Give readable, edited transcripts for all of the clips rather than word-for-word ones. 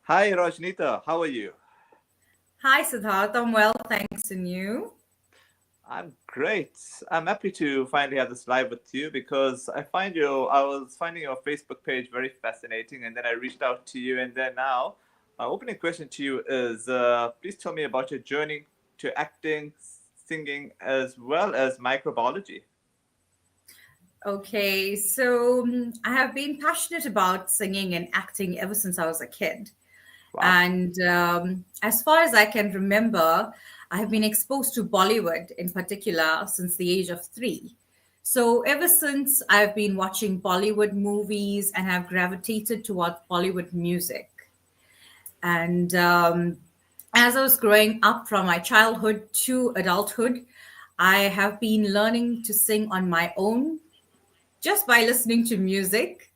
Hi, Rajnitha. How are you? Hi, Siddharth. I'm well, thanks. And you? I'm great. I'm happy to finally have this live with you because I was finding your Facebook page very fascinating, and then I reached out to you, and then now, my opening question to you is, please tell me about your journey to acting, singing, as well as microbiology. Okay, I have been passionate about singing and acting ever since I was a kid. Wow. And as far as I can remember, I have been exposed to Bollywood in particular since the age of 3. So ever since I've been watching Bollywood movies and have gravitated towards Bollywood music. And as I was growing up from my childhood to adulthood, I have been learning to sing on my own just by listening to music.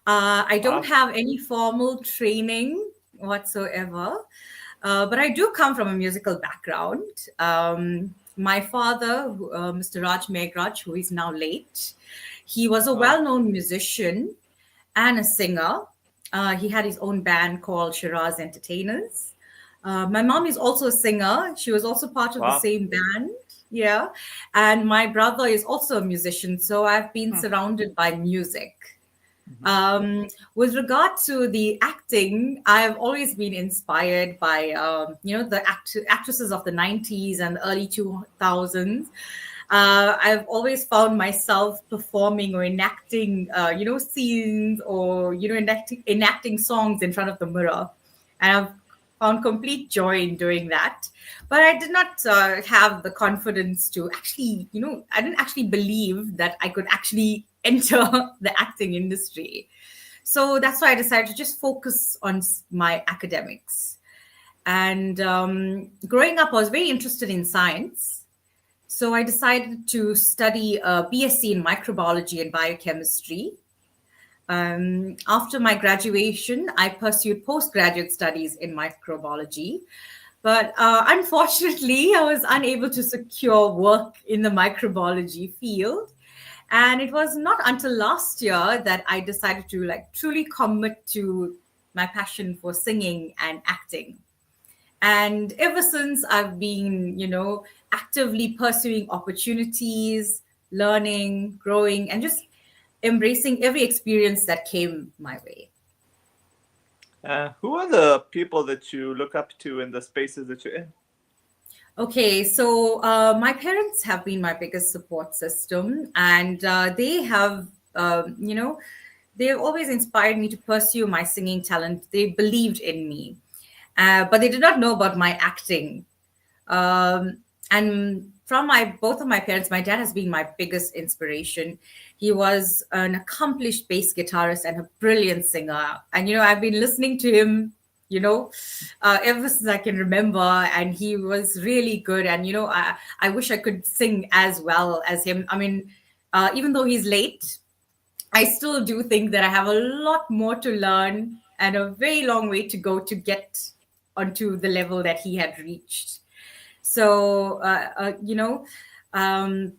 I don't Wow. have any formal training whatsoever, but I do come from a musical background. My father, Mr. Magraj, who is now late, he was a Wow. well known musician and a singer. He had his own band called Shiraz Entertainers. My mom is also a singer. She was also part of the Wow. same band. Yeah. And my brother is also a musician. So I've been Hmm. surrounded by music. Mhm. With regard to the acting, I've always been inspired by, the actresses of the 90s and early 2000s. I've always found myself performing or enacting, scenes or, enacting songs in front of the mirror. And I've found complete joy in doing that. But I did not have the confidence to actually, I didn't actually believe that I could actually enter the acting industry. So that's why I decided to just focus on my academics. And growing up, I was very interested in science. So I decided to study a BSc in microbiology and biochemistry. After my graduation, I pursued postgraduate studies in microbiology. But unfortunately, I was unable to secure work in the microbiology field. And it was not until last year that I decided to like truly commit to my passion for singing and acting. And ever since I've been, actively pursuing opportunities, learning, growing, and just embracing every experience that came my way. Who are the people that you look up to in the spaces that you're in? Okay, my parents have been my biggest support system, and they have, they have always inspired me to pursue my singing talent. They believed in me, but they did not know about my acting. And from my both of my parents, my dad has been my biggest inspiration. He was an accomplished bass guitarist and a brilliant singer. And I've been listening to him, ever since I can remember, and he was really good. And I wish I could sing as well as him. I mean, even though he's late, I still do think that I have a lot more to learn and a very long way to go to get onto the level that he had reached. So, um,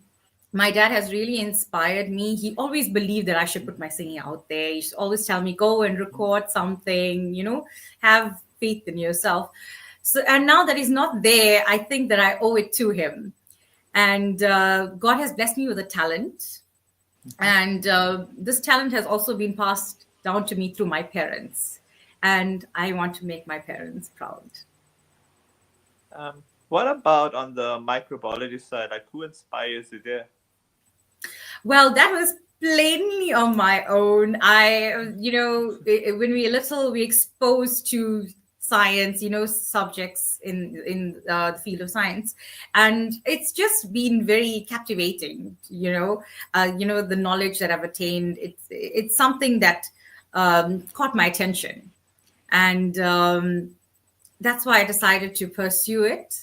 my dad has really inspired me. He always believed that I should put my singing out there. He used to always tell me, go and record something, have faith in yourself. So, and now that he's not there, I think that I owe it to him. And God has blessed me with a talent. And this talent has also been passed down to me through my parents. And I want to make my parents proud. What about on the microbiology side? Like, who inspires you there? Well, that was plainly on my own. When we were little, we exposed to science, subjects in the field of science, and it's just been very captivating. The knowledge that I've attained. It's something that caught my attention, and that's why I decided to pursue it.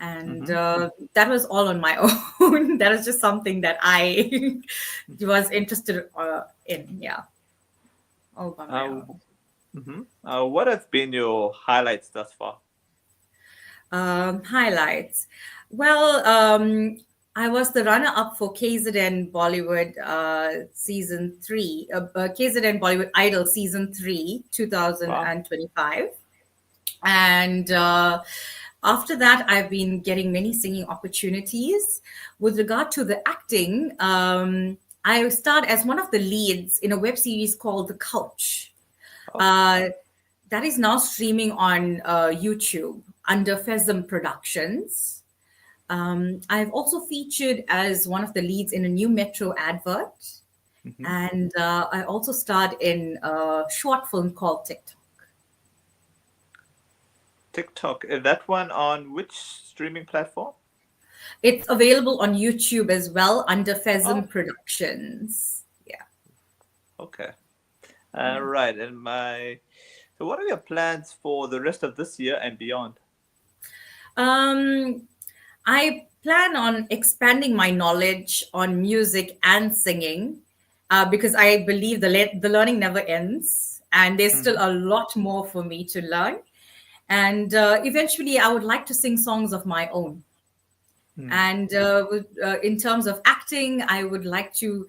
And Hmm. that was all on my own. That was just something that I was interested in. Yeah, all by my Uh, own. what have been your highlights thus far? Highlights. Well, I was the runner-up for KZN Bollywood season 3, KZN Bollywood Idol season 3, Wow. 2025. And after that, I've been getting many singing opportunities. With regard to the acting, I starred as one of the leads in a web series called The Couch. Oh, Uh, that is now streaming on YouTube under Fezem Productions. I've also featured as one of the leads in a new Metro advert. mhm. And I also starred in a short film called TikTok. TikTok. Is that one on which streaming platform? It's available on YouTube as well under Oh, Fezem Productions. Yeah. okay. Yeah. Right. So what are your plans for the rest of this year and beyond? Um, I plan on expanding my knowledge on music and singing because I believe the learning never ends, and there's still Mhm. a lot more for me to learn. And eventually, I would like to sing songs of my own. Mm. And in terms of acting, I would like to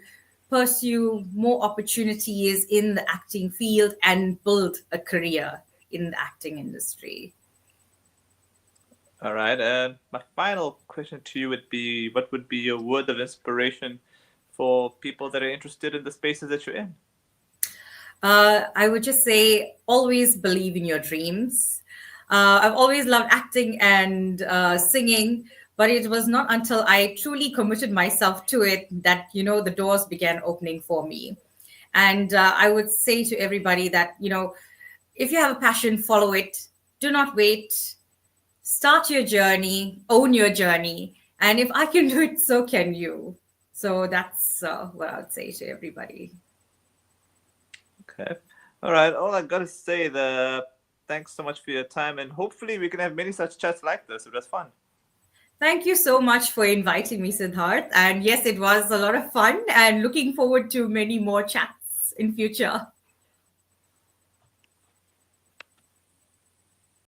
pursue more opportunities in the acting field and build a career in the acting industry. All right. And my final question to you would be, what would be your word of inspiration for people that are interested in the spaces that you're in? I would just say always believe in your dreams. I've always loved acting and singing, but it was not until I truly committed myself to it that, the doors began opening for me. And I would say to everybody that, if you have a passion, follow it. Do not wait. Start your journey, own your journey. And if I can do it, so can you. So that's what I would say to everybody. Okay. All right. All I gotta say, the thanks so much for your time, and hopefully we can have many such chats like this. It was fun. Thank you so much for inviting me, Siddharth. And yes, it was a lot of fun and looking forward to many more chats in future.